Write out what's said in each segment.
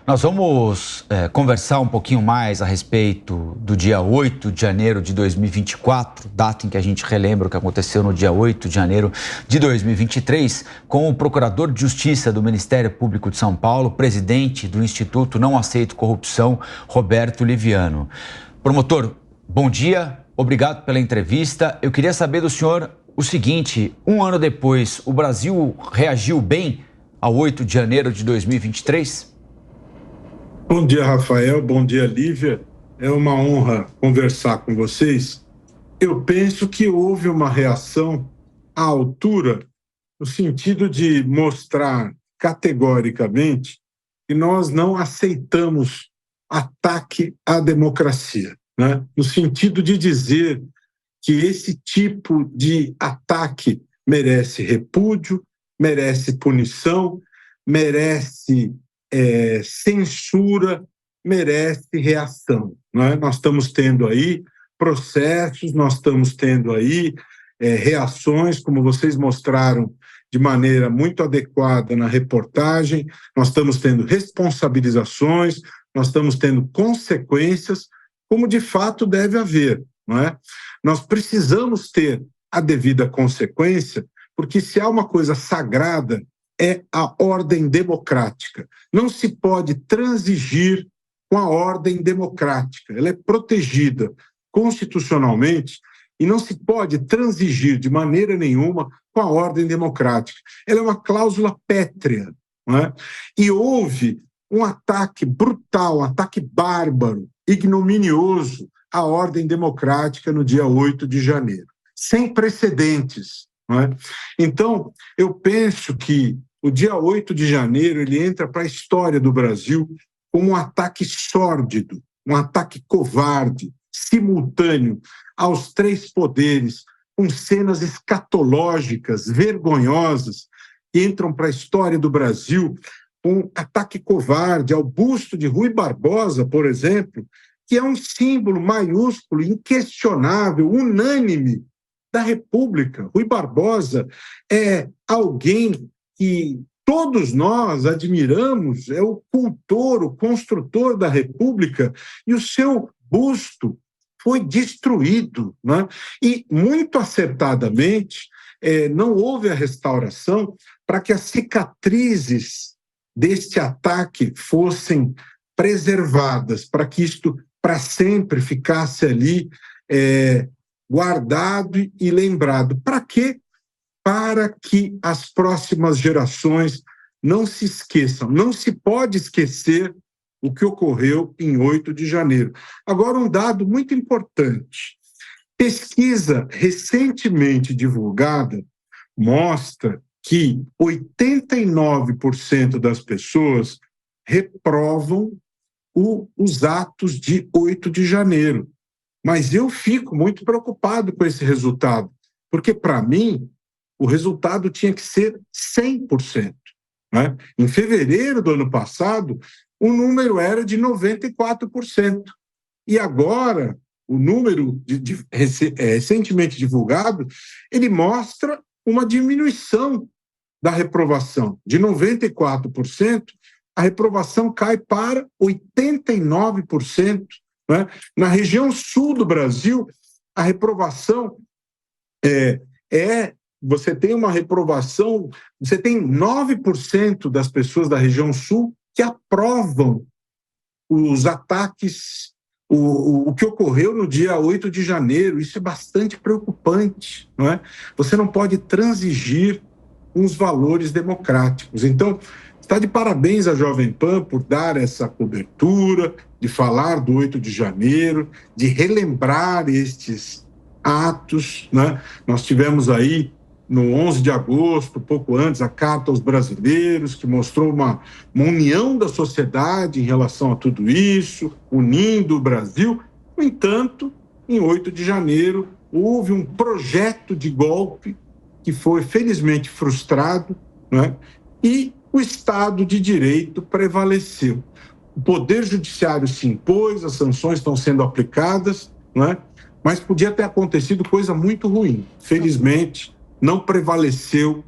Nós vamos conversar um pouquinho mais a respeito do dia 8 de janeiro de 2024, data em que a gente relembra o que aconteceu no dia 8 de janeiro de 2023, com o Procurador de Justiça do Ministério Público de São Paulo, presidente do Instituto Não Aceito Corrupção, Roberto Liviano. Promotor, bom dia, obrigado pela entrevista. Eu queria saber do senhor o seguinte: um ano depois, o Brasil reagiu bem ao 8 de janeiro de 2023? Bom dia, Rafael. Bom dia, Lívia. É uma honra conversar com vocês. Eu penso que houve uma reação à altura, no sentido de mostrar categoricamente que nós não aceitamos ataque à democracia, né? No sentido de dizer que esse tipo de ataque merece repúdio, merece punição, merece censura, merece reação, né? Nós estamos tendo aí processos, nós estamos tendo aí reações, como vocês mostraram de maneira muito adequada na reportagem, nós estamos tendo responsabilizações, nós estamos tendo consequências, como de fato deve haver, não é? Nós precisamos ter a devida consequência, porque se há uma coisa sagrada, é a ordem democrática. Não se pode transigir com a ordem democrática. Ela é protegida constitucionalmente e não se pode transigir de maneira nenhuma com a ordem democrática. Ela é uma cláusula pétrea, não é? E houve um ataque brutal, um ataque bárbaro, ignominioso à ordem democrática no dia 8 de janeiro, sem precedentes, não é? Então, eu penso que o dia 8 de janeiro ele entra para a história do Brasil como um ataque sórdido, um ataque covarde, simultâneo aos três poderes, com cenas escatológicas, vergonhosas, que entram para a história do Brasil, um ataque covarde ao busto de Rui Barbosa, por exemplo, que é um símbolo maiúsculo, inquestionável, unânime da República. Rui Barbosa é alguém que todos nós admiramos, é o cultor, o construtor da República, e o seu busto foi destruído, né? E, muito acertadamente, não houve a restauração para que as cicatrizes deste ataque fossem preservadas, para que isto, para sempre, ficasse ali guardado e lembrado. Para quê? Para que as próximas gerações não se esqueçam. Não se pode esquecer o que ocorreu em 8 de janeiro. Agora, um dado muito importante. Pesquisa recentemente divulgada mostra que 89% das pessoas reprovam os atos de 8 de janeiro. Mas eu fico muito preocupado com esse resultado, porque, para mim, o resultado tinha que ser 100%. Né? Em fevereiro do ano passado, o número era de 94%. E agora, o número recentemente divulgado, ele mostra uma diminuição da reprovação. De 94%, a reprovação cai para 89%. Né? Na região sul do Brasil, a reprovação você tem uma reprovação, você tem 9% das pessoas da região sul que aprovam os ataques, o que ocorreu no dia 8 de janeiro. Isso é bastante preocupante, não é? Você não pode transigir com os valores democráticos. Então, está de parabéns a Jovem Pan por dar essa cobertura, de falar do 8 de janeiro, de relembrar estes atos, né? Nós tivemos aí, no 11 de agosto, pouco antes, a Carta aos Brasileiros, que mostrou uma união da sociedade em relação a tudo isso, unindo o Brasil. No entanto, em 8 de janeiro, houve um projeto de golpe que foi, felizmente, frustrado, né? E o Estado de Direito prevaleceu. O Poder Judiciário se impôs, as sanções estão sendo aplicadas, né? Mas podia ter acontecido coisa muito ruim. Felizmente, não prevaleceu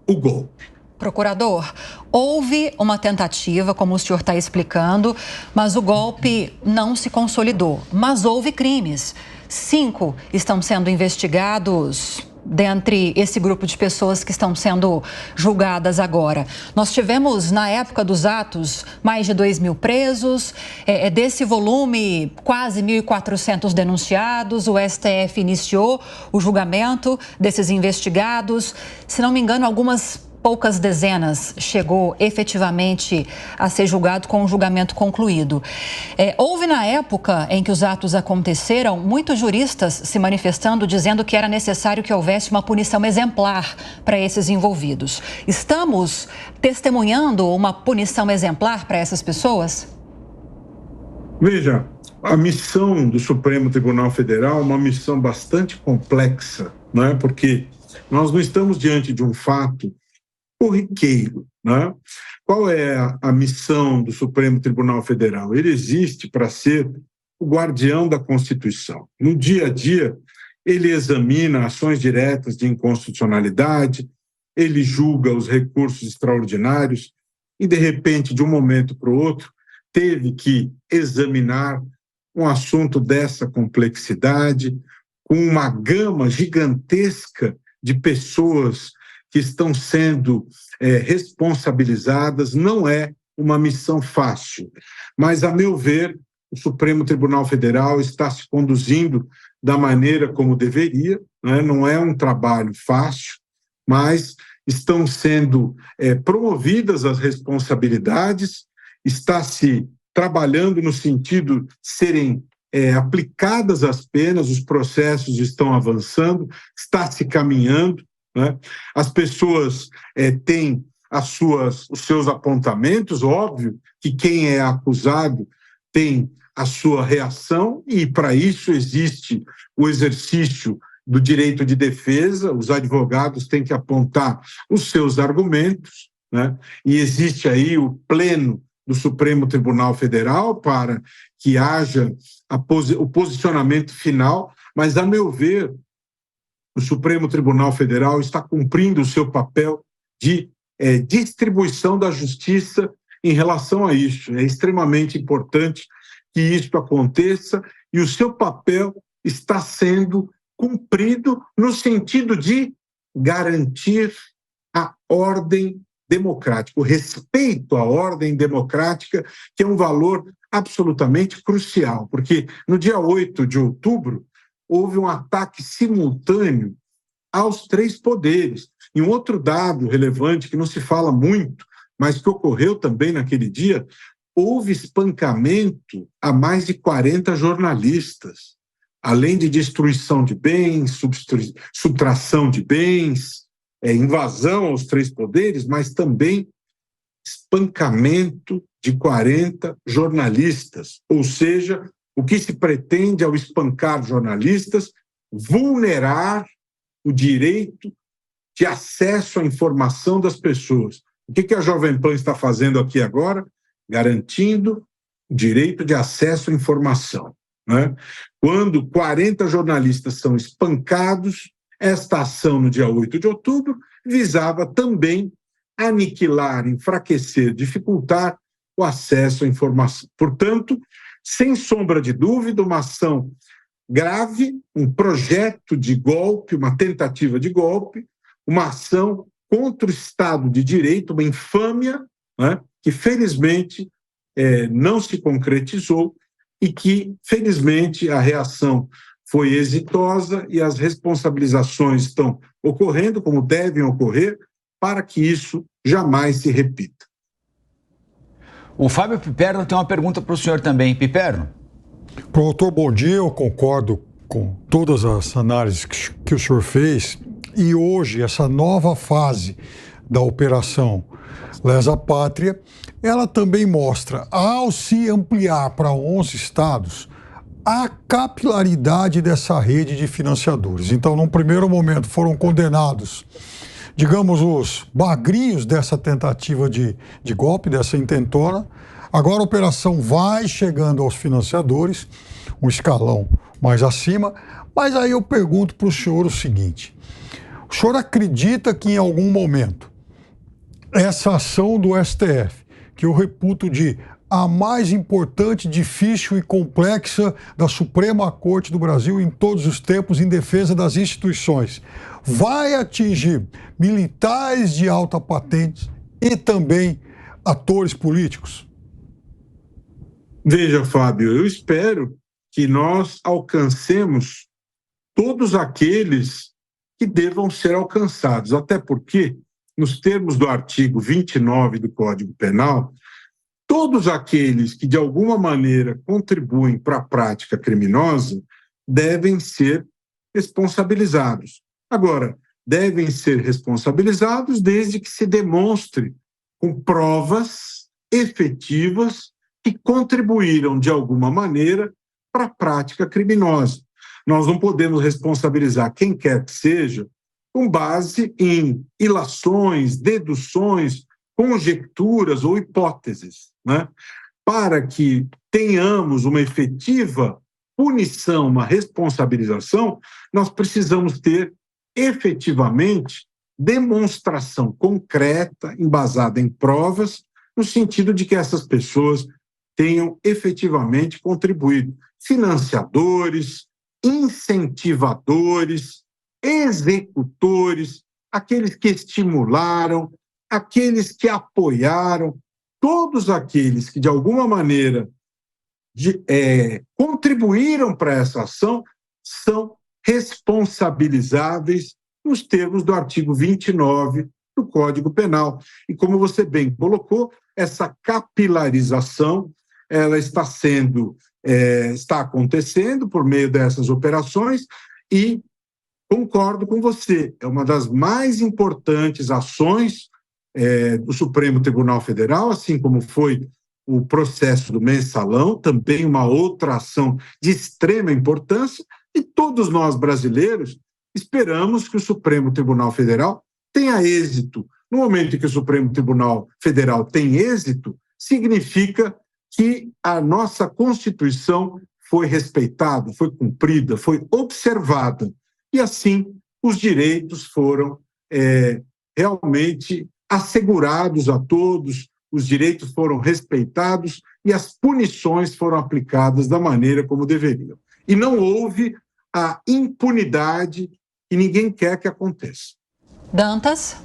o golpe. Procurador, houve uma tentativa, como o senhor está explicando, mas o golpe não se consolidou. Mas houve crimes. 5 estão sendo investigados dentre esse grupo de pessoas que estão sendo julgadas agora. Nós tivemos, na época dos atos, mais de 2.000 presos. Desse volume, quase 1.400 denunciados. O STF iniciou o julgamento desses investigados. Se não me engano, algumas poucas dezenas chegou efetivamente a ser julgado com o julgamento concluído. Houve na época em que os atos aconteceram, muitos juristas se manifestando, dizendo que era necessário que houvesse uma punição exemplar para esses envolvidos. Estamos testemunhando uma punição exemplar para essas pessoas? Veja, a missão do Supremo Tribunal Federal é uma missão bastante complexa, não é? Porque nós não estamos diante de um fato corriqueiro, né? Qual é a missão do Supremo Tribunal Federal? Ele existe para ser o guardião da Constituição. No dia a dia, ele examina ações diretas de inconstitucionalidade, ele julga os recursos extraordinários e, de repente, de um momento para o outro, teve que examinar um assunto dessa complexidade, com uma gama gigantesca de pessoas que estão sendo responsabilizadas. Não é uma missão fácil, mas, a meu ver, o Supremo Tribunal Federal está se conduzindo da maneira como deveria, né? Não é um trabalho fácil, mas estão sendo promovidas as responsabilidades, está se trabalhando no sentido de serem aplicadas as penas, os processos estão avançando, está se caminhando, né? As pessoas têm os seus apontamentos, óbvio que quem é acusado tem a sua reação e, para isso, existe o exercício do direito de defesa, os advogados têm que apontar os seus argumentos, né? E existe aí o pleno do Supremo Tribunal Federal para que haja o posicionamento final, mas, a meu ver, o Supremo Tribunal Federal está cumprindo o seu papel de distribuição da justiça em relação a isso. É extremamente importante que isso aconteça e o seu papel está sendo cumprido no sentido de garantir a ordem democrática, o respeito à ordem democrática, que é um valor absolutamente crucial, porque no dia 8 de outubro houve um ataque simultâneo aos 3 poderes. E um outro dado relevante que não se fala muito, mas que ocorreu também naquele dia, houve espancamento a mais de 40 jornalistas, além de destruição de bens, subtração de bens, invasão aos 3 poderes, mas também espancamento de 40 jornalistas. Ou seja, o que se pretende ao espancar jornalistas? Vulnerar o direito de acesso à informação das pessoas. O que a Jovem Pan está fazendo aqui agora? Garantindo o direito de acesso à informação, né? Quando 40 jornalistas são espancados, esta ação no dia 8 de outubro visava também aniquilar, enfraquecer, dificultar o acesso à informação. Portanto, sem sombra de dúvida, uma ação grave, um projeto de golpe, uma tentativa de golpe, uma ação contra o Estado de Direito, uma infâmia, né, que felizmente não se concretizou e que, felizmente, a reação foi exitosa e as responsabilizações estão ocorrendo como devem ocorrer para que isso jamais se repita. O Fábio Piperno tem uma pergunta para o senhor também. Piperno? Doutor, bom dia. Eu concordo com todas as análises que o senhor fez. E hoje, essa nova fase da Operação Lesa Pátria, ela também mostra, ao se ampliar para 11 estados, a capilaridade dessa rede de financiadores. Então, num primeiro momento, foram condenados, digamos, os magrinhos dessa tentativa de golpe, dessa intentona. Agora a operação vai chegando aos financiadores, um escalão mais acima. Mas aí eu pergunto para o senhor o seguinte: o senhor acredita que em algum momento essa ação do STF, que eu reputo de a mais importante, difícil e complexa da Suprema Corte do Brasil em todos os tempos, em defesa das instituições, vai atingir militares de alta patente e também atores políticos? Veja, Fábio, eu espero que nós alcancemos todos aqueles que devam ser alcançados, até porque, nos termos do artigo 29 do Código Penal, todos aqueles que, de alguma maneira, contribuem para a prática criminosa devem ser responsabilizados. Agora, devem ser responsabilizados desde que se demonstre com provas efetivas que contribuíram, de alguma maneira, para a prática criminosa. Nós não podemos responsabilizar quem quer que seja com base em ilações, deduções, conjecturas ou hipóteses, né? Para que tenhamos uma efetiva punição, uma responsabilização, nós precisamos ter efetivamente demonstração concreta, embasada em provas, no sentido de que essas pessoas tenham efetivamente contribuído. Financiadores, incentivadores, executores, aqueles que estimularam, aqueles que apoiaram, todos aqueles que, de alguma maneira, contribuíram para essa ação, são responsabilizáveis nos termos do artigo 29 do Código Penal. E como você bem colocou, essa capilarização ela está acontecendo por meio dessas operações e concordo com você, é uma das mais importantes ações do Supremo Tribunal Federal, assim como foi o processo do Mensalão, também uma outra ação de extrema importância, e todos nós brasileiros esperamos que o Supremo Tribunal Federal tenha êxito. No momento em que o Supremo Tribunal Federal tem êxito, significa que a nossa Constituição foi respeitada, foi cumprida, foi observada, e assim os direitos foram realmente assegurados a todos, os direitos foram respeitados e as punições foram aplicadas da maneira como deveriam. E não houve a impunidade que ninguém quer que aconteça. Dantas?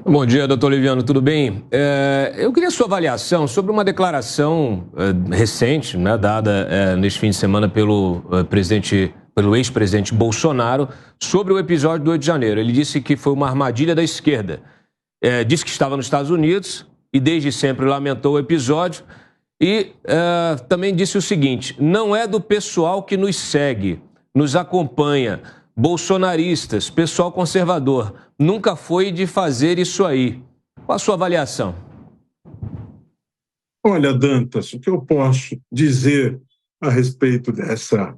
Bom dia, doutor Liviano, tudo bem? Eu queria sua avaliação sobre uma declaração recente, né, dada neste fim de semana pelo ex-presidente Bolsonaro sobre o episódio do 8 de janeiro. Ele disse que foi uma armadilha da esquerda. Disse que estava nos Estados Unidos e desde sempre lamentou o episódio e também disse o seguinte: não é do pessoal que nos segue, nos acompanha, bolsonaristas, pessoal conservador, nunca foi de fazer isso aí. Qual a sua avaliação? Olha, Dantas, o que eu posso dizer a respeito dessa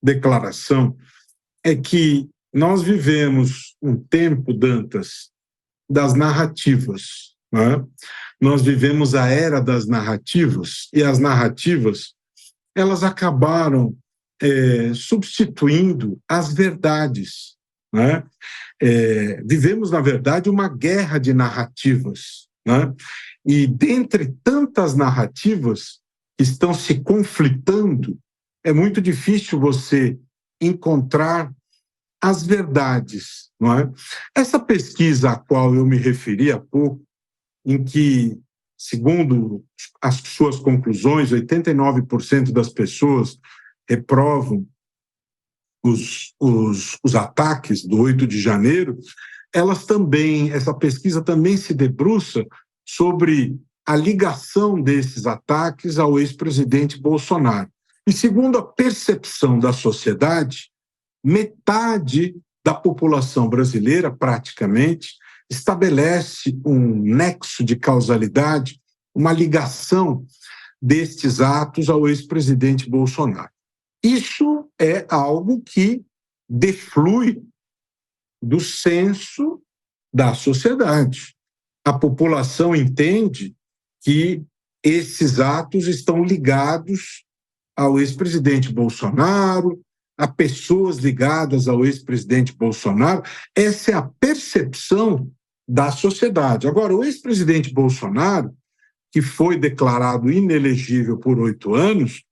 declaração é que nós vivemos um tempo, Dantas, das narrativas, né? Nós vivemos a era das narrativas e as narrativas elas acabaram substituindo as verdades, né? Vivemos, na verdade, uma guerra de narrativas, né? E dentre tantas narrativas que estão se conflitando, é muito difícil você encontrar as verdades, não é? Essa pesquisa a qual eu me referi há pouco, em que, segundo as suas conclusões, 89% das pessoas reprovam os ataques do 8 de janeiro, essa pesquisa também se debruça sobre a ligação desses ataques ao ex-presidente Bolsonaro. E segundo a percepção da sociedade, metade da população brasileira, praticamente, estabelece um nexo de causalidade, uma ligação destes atos ao ex-presidente Bolsonaro. Isso é algo que deflui do senso da sociedade. A população entende que esses atos estão ligados ao ex-presidente Bolsonaro, a pessoas ligadas ao ex-presidente Bolsonaro. Essa é a percepção da sociedade. Agora, o ex-presidente Bolsonaro, que foi declarado inelegível por 8 anos,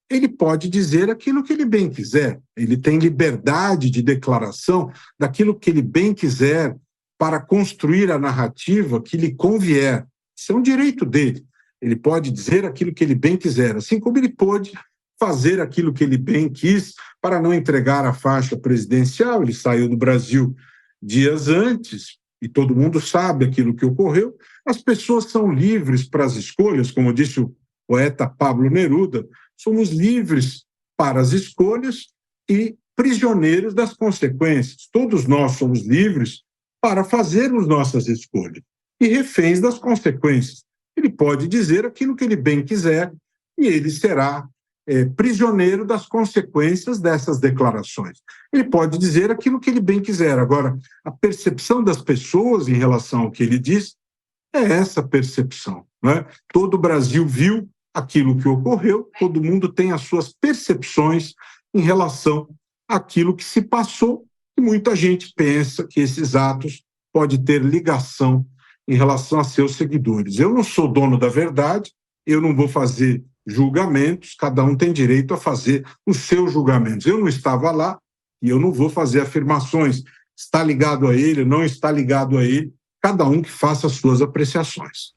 ele pode dizer aquilo que ele bem quiser. Ele tem liberdade de declaração daquilo que ele bem quiser para construir a narrativa que lhe convier. Isso é um direito dele. Ele pode dizer aquilo que ele bem quiser, assim como ele pôde fazer aquilo que ele bem quis para não entregar a faixa presidencial. Ele saiu do Brasil dias antes e todo mundo sabe aquilo que ocorreu. As pessoas são livres para as escolhas, como disse o poeta Pablo Neruda, somos livres para as escolhas e prisioneiros das consequências. Todos nós somos livres para fazermos nossas escolhas e reféns das consequências. Ele pode dizer aquilo que ele bem quiser e ele será prisioneiro das consequências dessas declarações. Ele pode dizer aquilo que ele bem quiser. Agora, a percepção das pessoas em relação ao que ele diz é essa percepção, não é? Todo o Brasil viu aquilo que ocorreu, todo mundo tem as suas percepções em relação àquilo que se passou e muita gente pensa que esses atos podem ter ligação em relação a seus seguidores. Eu não sou dono da verdade, eu não vou fazer julgamentos, cada um tem direito a fazer os seus julgamentos. Eu não estava lá e eu não vou fazer afirmações. Está ligado a ele, não está ligado a ele, cada um que faça as suas apreciações.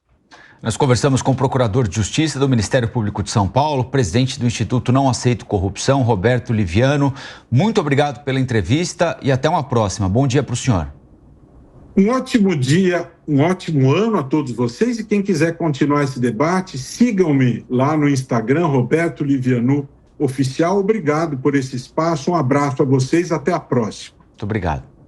Nós conversamos com o Procurador de Justiça do Ministério Público de São Paulo, presidente do Instituto Não Aceito Corrupção, Roberto Liviano. Muito obrigado pela entrevista e até uma próxima. Bom dia para o senhor. Um ótimo dia, um ótimo ano a todos vocês e quem quiser continuar esse debate, sigam-me lá no Instagram, Roberto Liviano Oficial. Obrigado por esse espaço, um abraço a vocês, até a próxima. Muito obrigado.